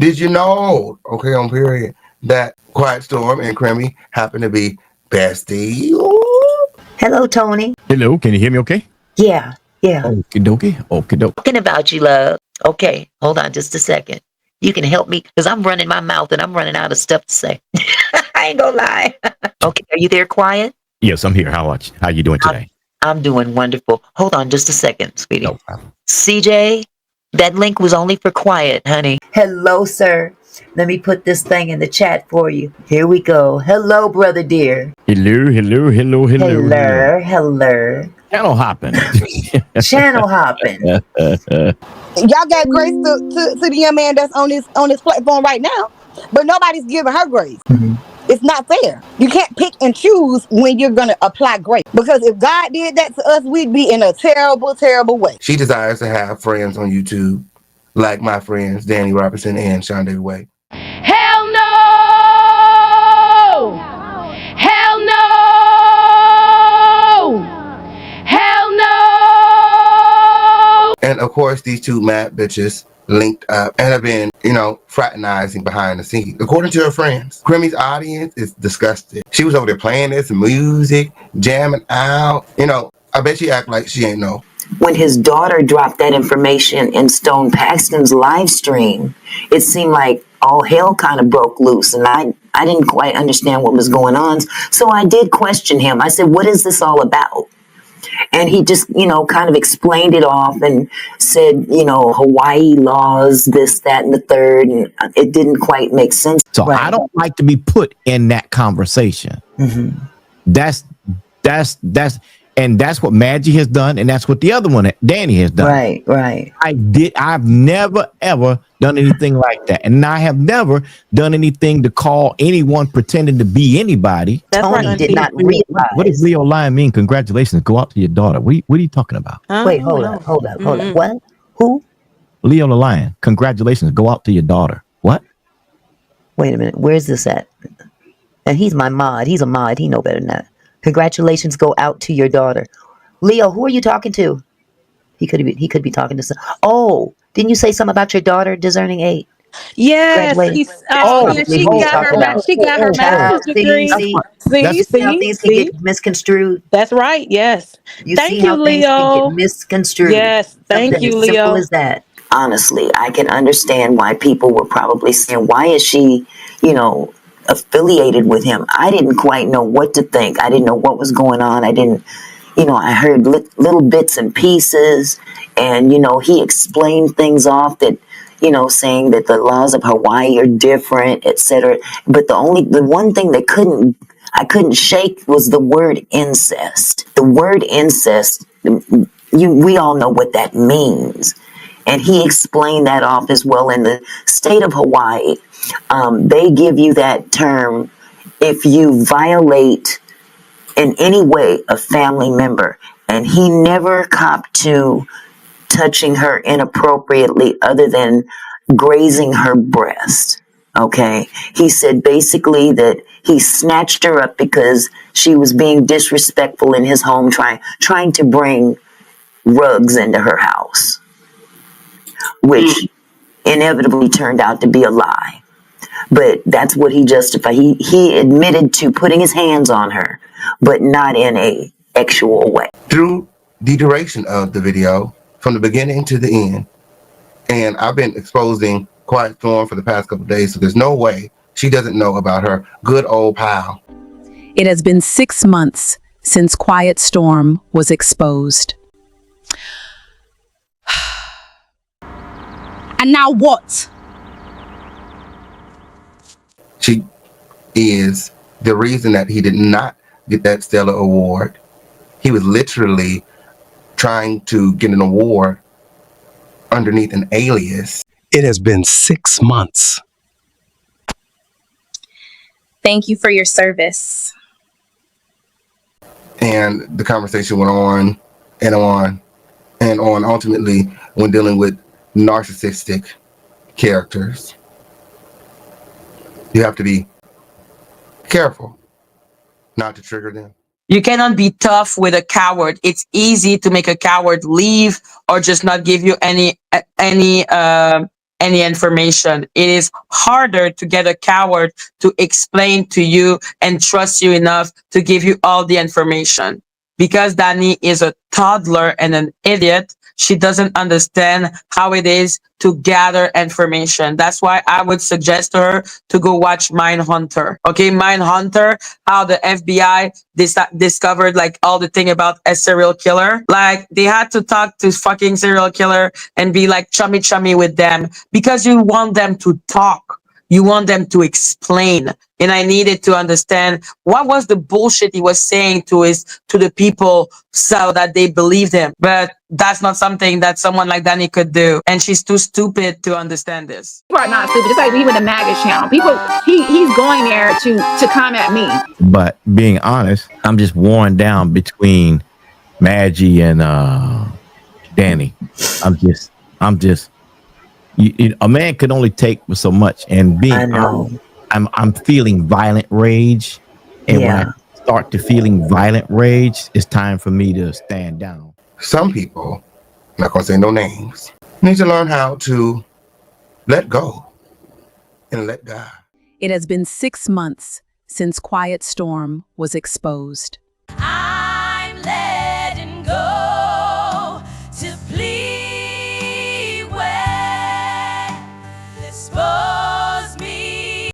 Did you know, okay, on period, that Quiet Storm and Creamy happen to be besties? Hello, Tony. Hello, can you hear me okay? Yeah, yeah. Okie dokie, okie dokie. Talking about you, love. Okay, hold on just a second. You can help me because I'm running my mouth and I'm running out of stuff to say. I ain't gonna lie. Okay, are you there, Quiet? Yes, I'm here. How you doing today? I'm doing wonderful. Hold on just a second, sweetie. No problem. CJ, that link was only for Quiet, honey. Hello, sir. Let me put this thing in the chat for you. Here we go. Hello, brother dear. Hello. Hello. Channel hopping. Channel hopping. Y'all got grace to the young man that's on this platform right now, but nobody's giving her grace. Mhm. It's not fair. You can't pick and choose when you're gonna apply grace, because if God did that to us, we'd be in a terrible, terrible way. She desires to have friends on YouTube, like my friends Dani Robertson and Sean David Way. Hell no! Hell no! Hell no! And of course, these two mad bitches linked up and have been, fraternizing behind the scenes. According to her friends, Creamy's audience is disgusted. She was over there playing this music, jamming out. I bet she act like she ain't know. When his daughter dropped that information in Stone Paxton's live stream, it seemed like all hell kind of broke loose, and I didn't quite understand what was going on. So I did question him. I said, what is this all about? And he just, kind of explained it off and said, Hawaii laws, this, that, and the third. And it didn't quite make sense. So I don't like to be put in that conversation. Mm-hmm. That's what Madgie has done, and that's what the other one, Dani, has done. Right. I've never ever done anything like that, and I have never done anything to call anyone pretending to be anybody. Tony did not realize. What does Leo Lion mean? Congratulations, go out to your daughter. What are you talking about? Wait, hold up. What? Who? Leo the Lion. Congratulations, go out to your daughter. What? Wait a minute. Where's this at? And he's my mod. He's a mod. He know better than that. Congratulations go out to your daughter. Leo, who are you talking to? He could be talking to some. Oh, didn't you say something about your daughter deserving 8? Yes. She got her master's degree. See how things can get misconstrued. That's right. Yes. Thank you, Leo. Get misconstrued. Yes. Thank you, Leo. Simple as that. Honestly, I can understand why people were probably saying, "Why is she, affiliated with him?" I didn't quite know what to think. I didn't know what was going on. I didn't, I heard little bits and pieces, and he explained things off that, saying that the laws of Hawaii are different, etc. But the one thing that I couldn't shake was the word incest. The word incest, we all know what that means. And he explained that off as well. In the state of Hawaii, they give you that term if you violate in any way a family member. And he never copped to touching her inappropriately other than grazing her breast. Okay. He said basically that he snatched her up because she was being disrespectful in his home, trying to bring rugs into her house, which inevitably turned out to be a lie. But that's what he justified. He admitted to putting his hands on her, but not in a sexual way. Through the duration of the video, from the beginning to the end, and I've been exposing Quiet Storm for the past couple of days, so there's no way she doesn't know about her good old pal. It has been 6 months since Quiet Storm was exposed. And now what? She is the reason that he did not get that Stellar Award. He was literally trying to get an award underneath an alias. It has been 6 months. Thank you for your service. And the conversation went on and on and on. Ultimately, when dealing with narcissistic characters, you have to be careful not to trigger them. You cannot be tough with a coward. It's easy to make a coward leave or just not give you any any information. It is harder to get a coward to explain to you and trust you enough to give you all the information. Because Dani is a toddler and an idiot, she doesn't understand how it is to gather information. That's why I would suggest to her to go watch Mindhunter. Okay, Mindhunter, how the FBI discovered like all the thing about a serial killer. Like they had to talk to fucking serial killer and be like chummy with them because you want them to talk. You want them to explain. And I needed to understand what was the bullshit he was saying to the people so that they believed him. But that's not something that someone like Dani could do. And she's too stupid to understand this. People are not stupid. It's like we with the MAGA channel. People, he's going there to come at me. But being honest, I'm just worn down between Madgie and Dani. I'm just a man could only take so much, and being I'm feeling violent rage, and when I start to feeling violent rage, it's time for me to stand down. Some people, I'm not gonna say no names, need to learn how to let go and let God. It has been 6 months since Quiet Storm was exposed.